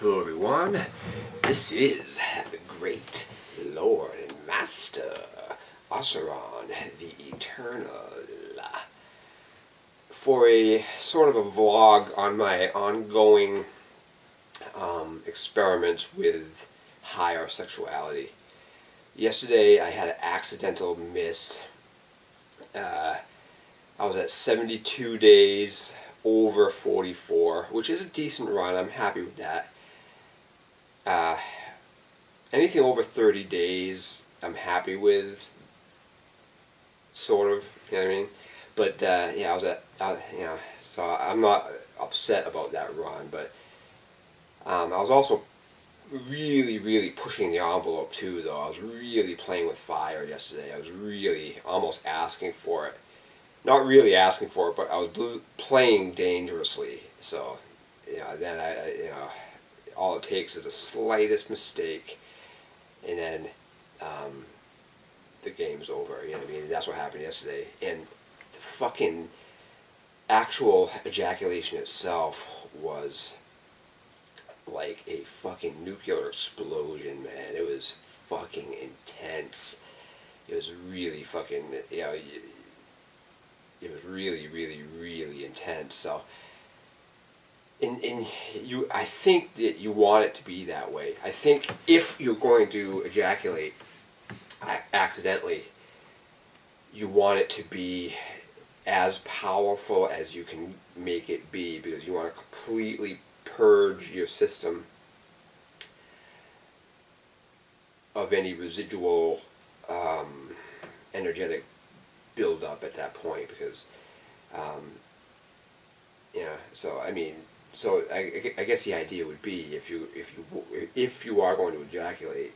Hello everyone, this is the great Lord and Master, Osiron, the Eternal, for a sort of a vlog on my ongoing experiments with higher sexuality. Yesterday I had an accidental miss. I was at 72 days over 44, which is a decent run. I'm happy with that. Anything over 30 days I'm happy with, sort of, you know what I mean? But yeah, so I'm not upset about that run, but I was also really pushing the envelope too, though. I was really playing with fire yesterday. I was really almost asking for it. Not really asking for it, but I was playing dangerously. So, then all it takes is the slightest mistake, and then the game's over. You know what I mean? That's what happened yesterday. And the fucking actual ejaculation itself was like a fucking nuclear explosion, man. It was fucking intense. It was really fucking, it was really intense. So, I think that you want it to be that way. I think if you're going to ejaculate accidentally, you want it to be as powerful as you can make it be, because you want to completely purge your system of any residual energetic build-up at that point, because so I guess the idea would be, if you are going to ejaculate,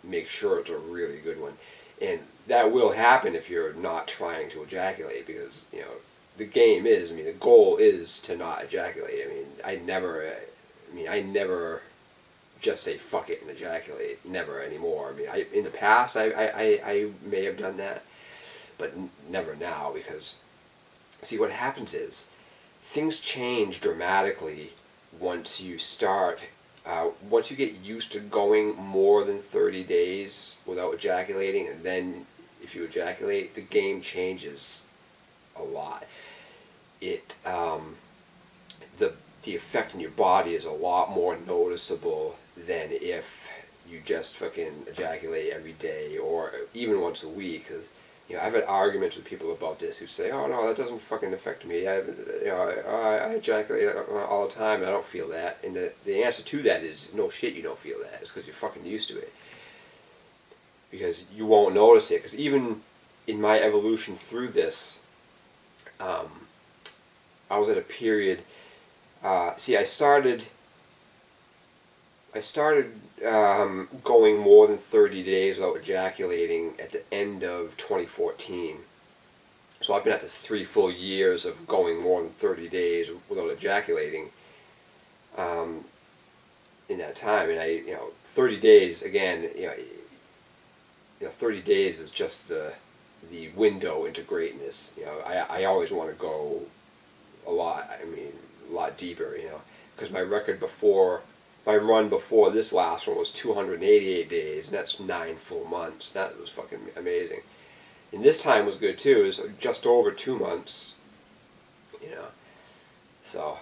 make sure it's a really good one, and that will happen if you're not trying to ejaculate, because the game is, the goal is to not ejaculate. I never just say fuck it and ejaculate, never anymore. In the past I may have done that, but never now, because see, what happens is things change dramatically once you once you get used to going more than 30 days without ejaculating, and then if you ejaculate, the game changes a lot. The effect in your body is a lot more noticeable than if you just fucking ejaculate every day or even once a week. Because I've had arguments with people about this who say, "Oh no, that doesn't fucking affect me. I ejaculate all the time and I don't feel that." And the answer to that is, no shit, you don't feel that. It's because you're fucking used to it. Because you won't notice it. Because even in my evolution through this, I was at a period. I started going more than 30 days without ejaculating at the end of 2014. So I've been at this 3 full years of going more than 30 days without ejaculating in that time. And 30 days, again, 30 days is just the window into greatness. I always want to go a lot deeper, because my run before this last one was 288 days, and that's 9 full months. That was fucking amazing. And this time was good too. It was just over 2 months, So,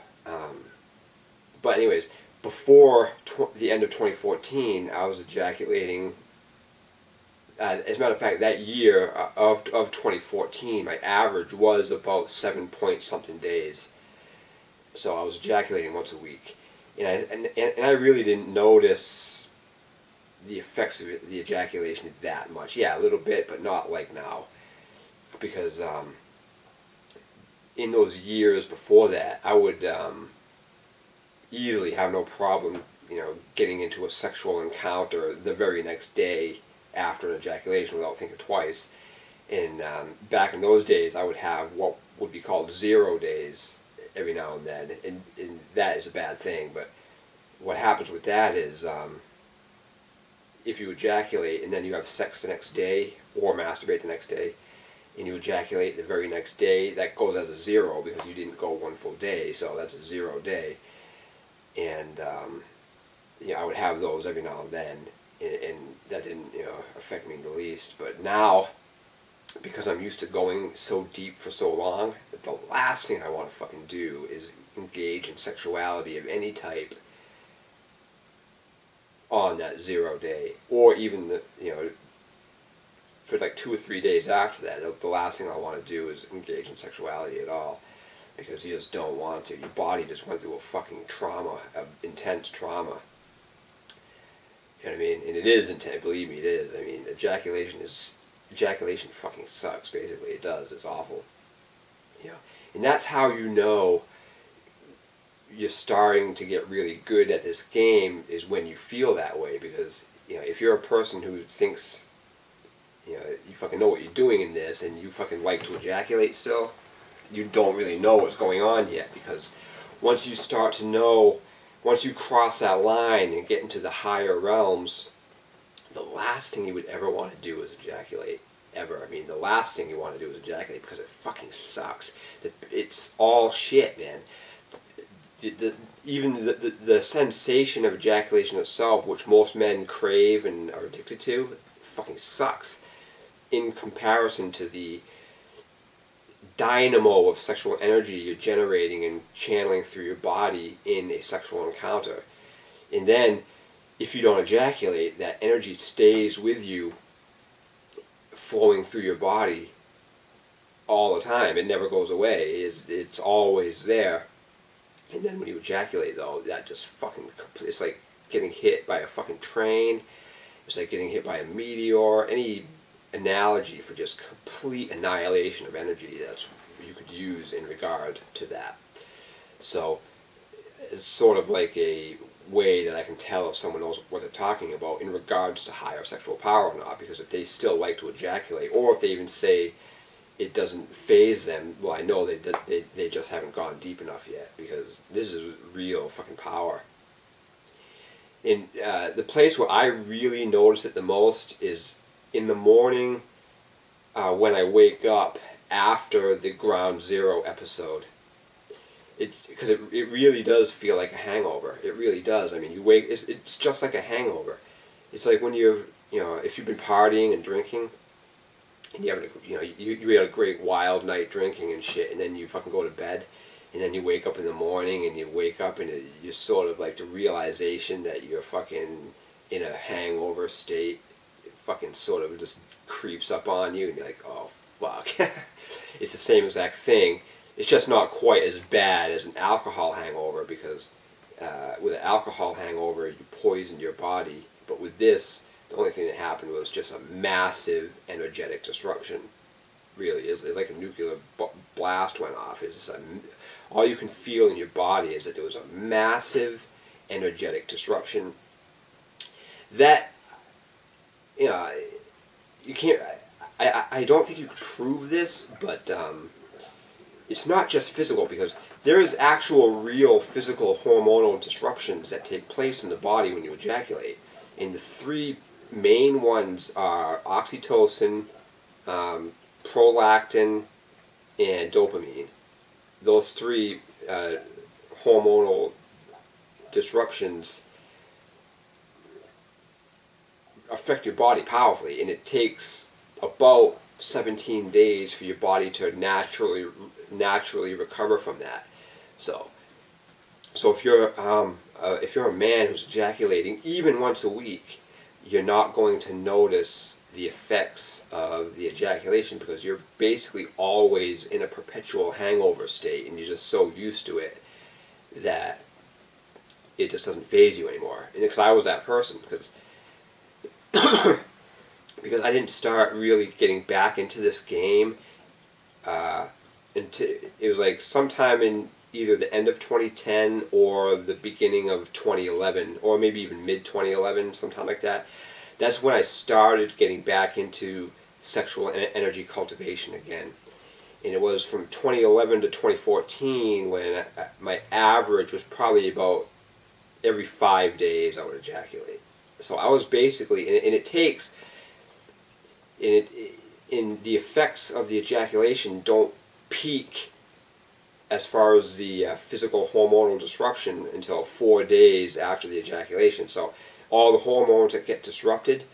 but anyways, before the end of 2014, I was ejaculating. As a matter of fact, that year of 2014, my average was about 7 point something days. So I was ejaculating once a week. And I really didn't notice the effects of the ejaculation that much. Yeah, a little bit, but not like now. Because in those years before that, I would easily have no problem, getting into a sexual encounter the very next day after an ejaculation without thinking twice. And back in those days, I would have what would be called 0 days every now and then, and that is a bad thing. But what happens with that is, if you ejaculate and then you have sex the next day, or masturbate the next day, and you ejaculate the very next day, that goes as a 0 because you didn't go 1 full day, so that's a 0 day. And I would have those every now and then, and that didn't affect me in the least. But now, because I'm used to going so deep for so long, the last thing I want to fucking do is engage in sexuality of any type on that 0 day, or even for like 2 or 3 days after that. The last thing I want to do is engage in sexuality at all, because you just don't want to. Your body just went through a fucking trauma, intense trauma. You know what I mean? And it is intense. Believe me, it is. I mean, ejaculation fucking sucks. Basically, it does. It's awful. And that's how you're starting to get really good at this game, is when you feel that way. Because if you're a person who thinks you fucking know what you're doing in this, and you fucking like to ejaculate still, you don't really know what's going on yet. Because once you start to know, once you cross that line and get into the higher realms, the last thing you would ever want to do is ejaculate. Ever. I mean, the last thing you want to do is ejaculate, because it fucking sucks. It's all shit, man. Even the sensation of ejaculation itself, which most men crave and are addicted to, fucking sucks in comparison to the dynamo of sexual energy you're generating and channeling through your body in a sexual encounter. And then, if you don't ejaculate, that energy stays with you, flowing through your body all the time. It never goes away. It's always there. And then when you ejaculate, though, that just fucking, it's like getting hit by a fucking train. It's like getting hit by a meteor. Any analogy for just complete annihilation of energy that's you could use in regard to that. So it's sort of like a way that I can tell if someone knows what they're talking about in regards to higher sexual power or not. Because if they still like to ejaculate, or if they even say it doesn't phase them, well, I know they just haven't gone deep enough yet, because this is real fucking power. And the place where I really notice it the most is in the morning, when I wake up after the Ground Zero episode. Because it really does feel like a hangover. It really does. I mean, you wake. It's just like a hangover. It's like when if you've been partying and drinking, and you had a great wild night drinking and shit, and then you fucking go to bed, and then you wake up in the morning, and you wake up, and you're sort of like the realization that you're fucking in a hangover state. It fucking sort of just creeps up on you, and you're like, oh fuck. It's the same exact thing. It's just not quite as bad as an alcohol hangover, because with an alcohol hangover, you poison your body. But with this, the only thing that happened was just a massive energetic disruption. Really, it's like a nuclear blast went off. It's all you can feel in your body is that there was a massive energetic disruption. That, you can't. I don't think you could prove this, but it's not just physical, because there is actual real physical hormonal disruptions that take place in the body when you ejaculate. And the three main ones are oxytocin, prolactin, and dopamine. Those three hormonal disruptions affect your body powerfully, and it takes about 17 days for your body to naturally recover from that. So if you're a man who's ejaculating even once a week, you're not going to notice the effects of the ejaculation, because you're basically always in a perpetual hangover state, and you're just so used to it that it just doesn't phase you anymore. And because I was that person, because I didn't start really getting back into this game until it was like sometime in either the end of 2010 or the beginning of 2011, or maybe even mid 2011, sometime like that. That's when I started getting back into sexual energy cultivation again. And it was from 2011 to 2014 when my average was probably about every 5 days I would ejaculate. So I was basically, and it takes, in the effects of the ejaculation don't peak as far as the physical hormonal disruption until 4 days after the ejaculation. So all the hormones that get disrupted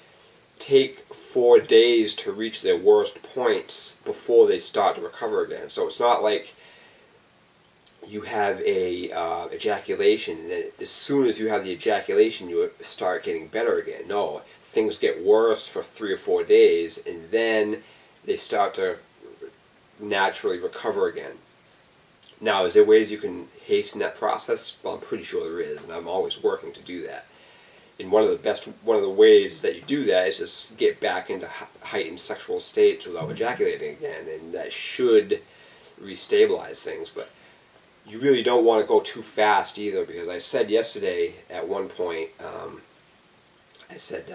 take 4 days to reach their worst points before they start to recover again. So it's not like you have a ejaculation and as soon as you have the ejaculation you start getting better again. No, things get worse for 3 or 4 days and then they start to naturally recover again. Now, is there ways you can hasten that process? Well, I'm pretty sure there is, and I'm always working to do that. And one of the ways that you do that is just get back into heightened sexual states without ejaculating again, and that should restabilize things. But you really don't want to go too fast either, because I said yesterday at one point, I said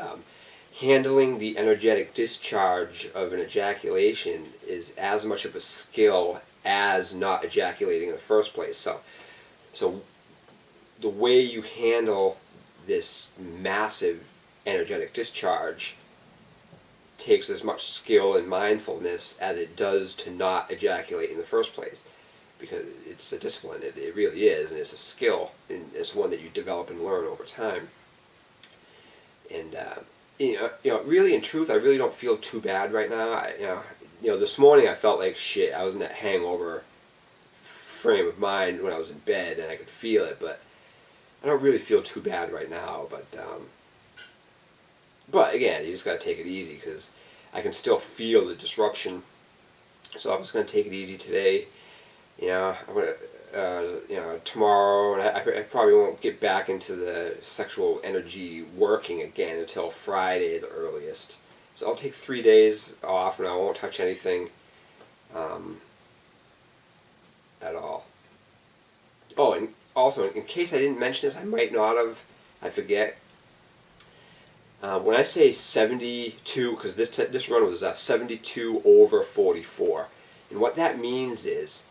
handling the energetic discharge of an ejaculation is as much of a skill as not ejaculating in the first place. So the way you handle this massive energetic discharge takes as much skill and mindfulness as it does to not ejaculate in the first place, because it's a discipline. It really is, and it's a skill, and it's one that you develop and learn over time. And really, in truth, I really don't feel too bad right now. This morning I felt like shit. I was in that hangover frame of mind when I was in bed, and I could feel it. But I don't really feel too bad right now. But again, you just gotta take it easy, because I can still feel the disruption. So I'm just gonna take it easy today. I'm gonna. Tomorrow, and I probably won't get back into the sexual energy working again until Friday at the earliest. So I'll take 3 days off, and I won't touch anything at all. Oh, and also, in case I didn't mention this, I might not have, I forget. When I say 72, because this run was 72 over 44, and what that means is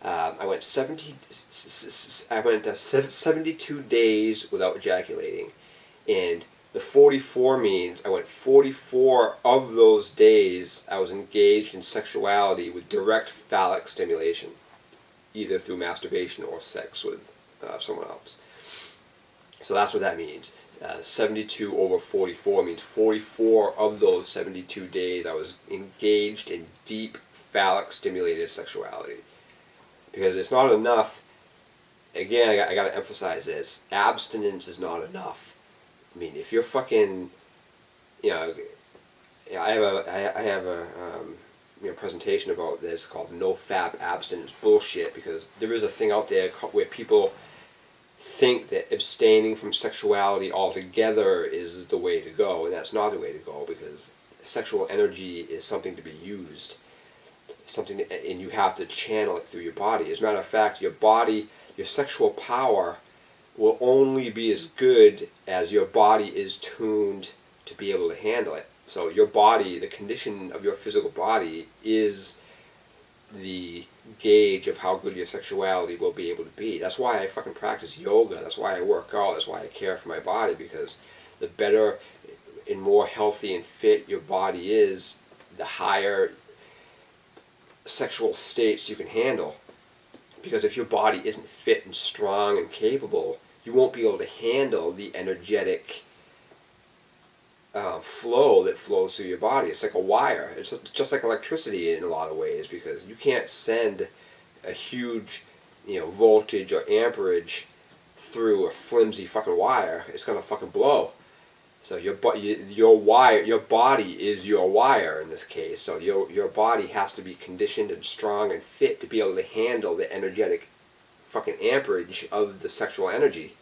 I went 72 days without ejaculating, and the 44 means I went 44 of those days I was engaged in sexuality with direct phallic stimulation, either through masturbation or sex with someone else. So that's what that means. 72 over 44 means 44 of those 72 days I was engaged in deep phallic stimulated sexuality. Because it's not enough, again, I got to emphasize this, abstinence is not enough. I mean, if you're fucking, I have a presentation about this called No Fap Abstinence Bullshit, because there is a thing out there where people think that abstaining from sexuality altogether is the way to go, and that's not the way to go, because sexual energy is something to be used. And you have to channel it through your body. As a matter of fact, your body, your sexual power will only be as good as your body is tuned to be able to handle it. So your body, the condition of your physical body, is the gauge of how good your sexuality will be able to be. That's why I fucking practice yoga. That's why I work out. That's why I care for my body, because the better and more healthy and fit your body is, the higher sexual states you can handle. Because if your body isn't fit and strong and capable, you won't be able to handle the energetic flow that flows through your body. It's like a wire. It's just like electricity in a lot of ways, because you can't send a huge voltage or amperage through a flimsy fucking wire. It's gonna fucking blow. So your body is your wire in this case. So your body has to be conditioned and strong and fit to be able to handle the energetic fucking amperage of the sexual energy.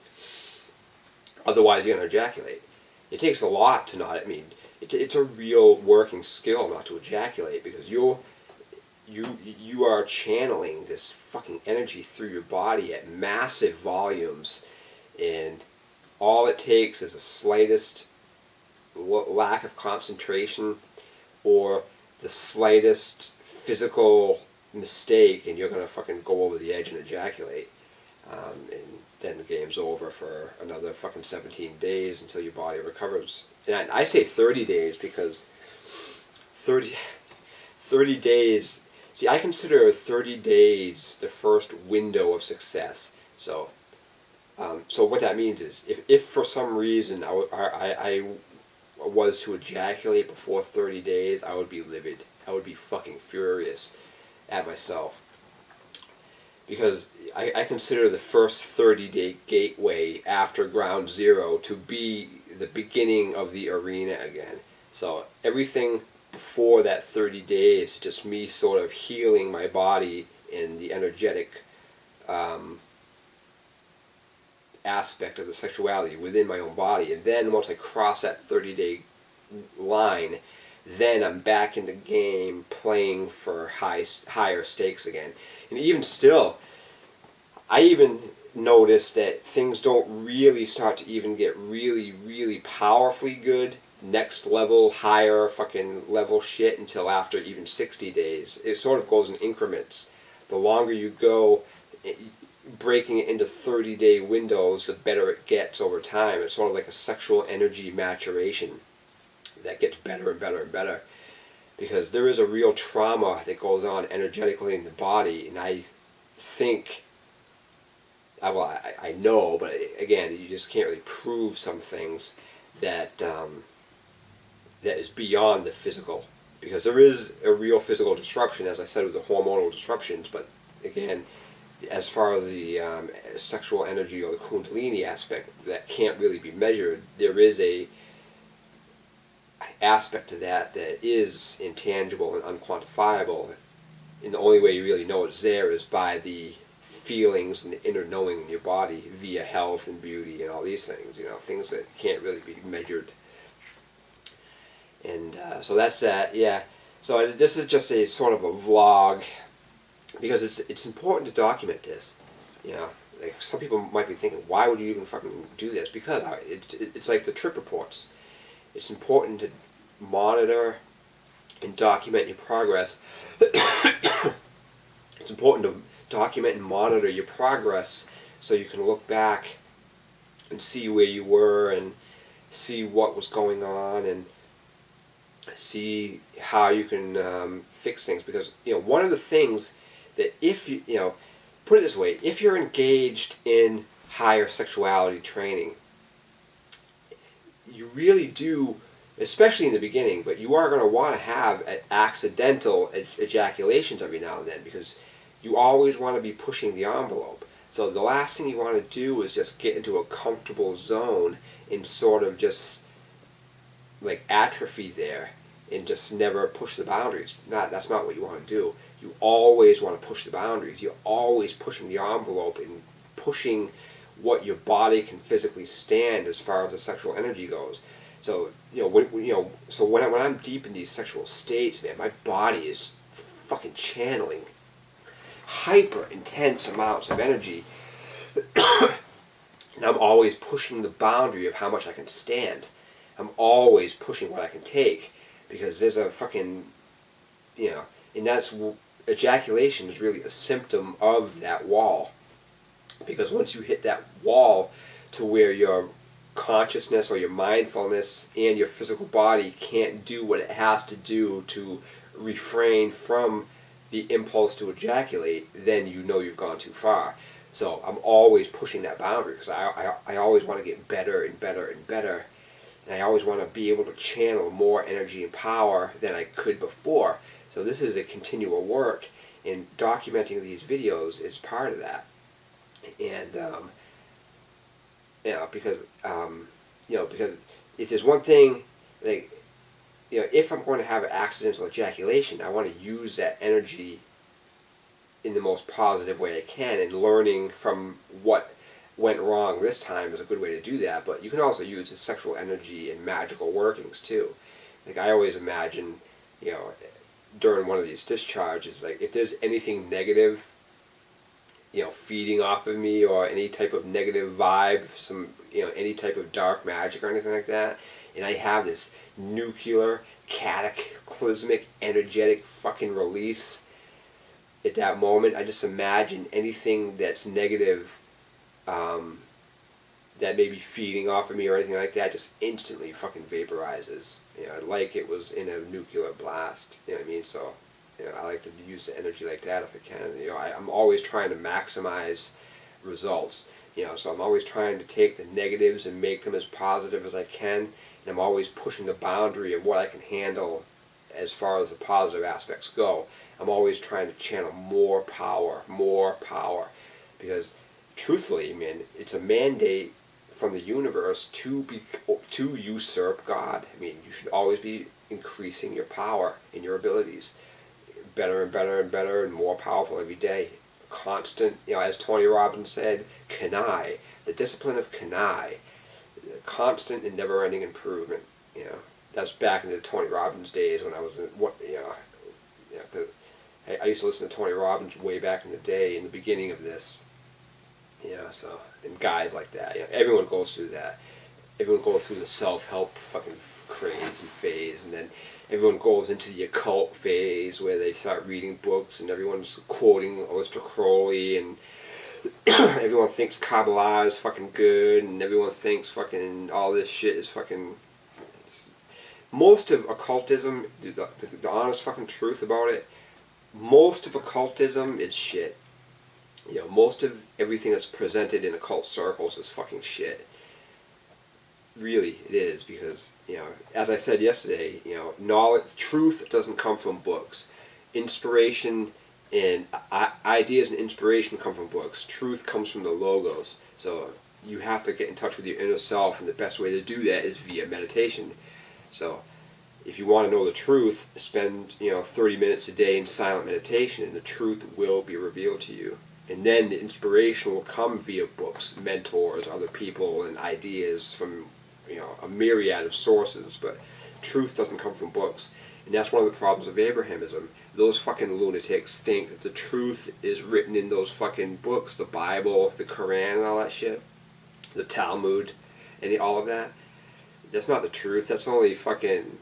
Otherwise, you're gonna ejaculate. It takes a lot to not. I mean, it's a real working skill not to ejaculate, because you are channeling this fucking energy through your body at massive volumes, and all it takes is the slightest lack of concentration or the slightest physical mistake, and you're going to fucking go over the edge and ejaculate. And then the game's over for another fucking 17 days until your body recovers. And I say 30 days because 30 days, See, I consider 30 days the first window of success. So, so what that means is, if for some reason I was to ejaculate before 30 days, I would be livid. I would be fucking furious at myself. Because I consider the first 30-day gateway after ground zero to be the beginning of the arena again. So everything before that 30 days is just me sort of healing my body in the energetic aspect of the sexuality within my own body. And then once I cross that 30-day line, then I'm back in the game playing for higher stakes again. And even still, I even noticed that things don't really start to even get really, really powerfully good, next level, higher fucking level shit until after even 60 days. It sort of goes in increments. The longer you go, breaking it into 30-day windows, the better it gets over time. It's sort of like a sexual energy maturation that gets better and better and better. Because there is a real trauma that goes on energetically in the body, and I think, I know, but again, you just can't really prove some things that that is beyond the physical. Because there is a real physical disruption, as I said, with the hormonal disruptions, but again, as far as the sexual energy or the kundalini aspect that can't really be measured, there is a aspect to that that is intangible and unquantifiable, and the only way you really know it's there is by the feelings and the inner knowing in your body via health and beauty and all these things, things that can't really be measured. And so that's that, yeah. So this is just a sort of a vlog, because it's important to document this. Like some people might be thinking, why would you even fucking do this? Because it's like the trip reports. It's important to monitor and document your progress. It's important to document and monitor your progress so you can look back and see where you were and see what was going on and see how you can fix things. Because one of the things that if you put it this way, if you're engaged in higher sexuality training, you really do, especially in the beginning, but you are going to want to have accidental ejaculations every now and then, because you always want to be pushing the envelope. So the last thing you want to do is just get into a comfortable zone and sort of just like atrophy there and just never push the boundaries. That's not what you want to do. You always want to push the boundaries. You're always pushing the envelope and pushing what your body can physically stand as far as the sexual energy goes. So when I'm deep in these sexual states, man, my body is fucking channeling hyper intense amounts of energy, and I'm always pushing the boundary of how much I can stand. I'm always pushing what I can take, because there's a fucking, and that's, ejaculation is really a symptom of that wall. Because once you hit that wall to where your consciousness or your mindfulness and your physical body can't do what it has to do to refrain from the impulse to ejaculate, then you've gone too far. So I'm always pushing that boundary, because I always want to get better and better and better, and I always want to be able to channel more energy and power than I could before. So this is a continual work, and documenting these videos is part of that. And because if there's one thing, like, if I'm going to have an accidental ejaculation, I want to use that energy in the most positive way I can, and learning from what went wrong this time is a good way to do that. But you can also use the sexual energy in magical workings too. Like, I always imagine, during one of these discharges, like, if there's anything negative, feeding off of me, or any type of negative vibe, any type of dark magic or anything like that, and I have this nuclear, cataclysmic, energetic fucking release at that moment, I just imagine anything that's negative, that may be feeding off of me or anything like that, just instantly fucking vaporizes, like it was in a nuclear blast, you know what I mean? So I like to use the energy like that if I can. I'm always trying to maximize results. So I'm always trying to take the negatives and make them as positive as I can, and I'm always pushing the boundary of what I can handle as far as the positive aspects go. I'm always trying to channel more power, because truthfully, man, it's a mandate from the universe to usurp God. You should always be increasing your power and your abilities, better and better and better and more powerful every day. Constant, as Tony Robbins said, Kanai, the discipline of Kanai, constant and never-ending improvement. That's back in the Tony Robbins days when I was in cause I used to listen to Tony Robbins way back in the day, in the beginning of this. So, and guys like that, everyone goes through that. Everyone goes through the self-help fucking craze and phase, and then everyone goes into the occult phase where they start reading books and everyone's quoting Aleister Crowley, and everyone thinks Kabbalah is fucking good, and everyone thinks fucking all this shit is fucking... Most of occultism, the honest fucking truth about it, most of occultism is shit. Most of everything that's presented in occult circles is fucking shit. Really, it is, because, as I said yesterday, knowledge, truth doesn't come from books. Inspiration and ideas and inspiration come from books. Truth comes from the logos. So you have to get in touch with your inner self, and the best way to do that is via meditation. So if you want to know the truth, spend 30 minutes a day in silent meditation, and the truth will be revealed to you. And then the inspiration will come via books, mentors, other people, and ideas from a myriad of sources. But truth doesn't come from books. And that's one of the problems of Abrahamism. Those fucking lunatics think that the truth is written in those fucking books, the Bible, the Quran, and all that shit, the Talmud, and all of that. That's not the truth. That's only fucking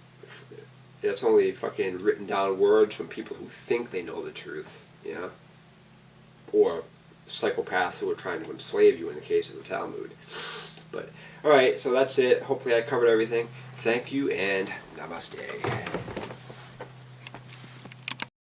written down words from people who think they know the truth, or psychopaths who are trying to enslave you in the case of the Talmud. But, alright, so that's it. Hopefully I covered everything. Thank you, and namaste.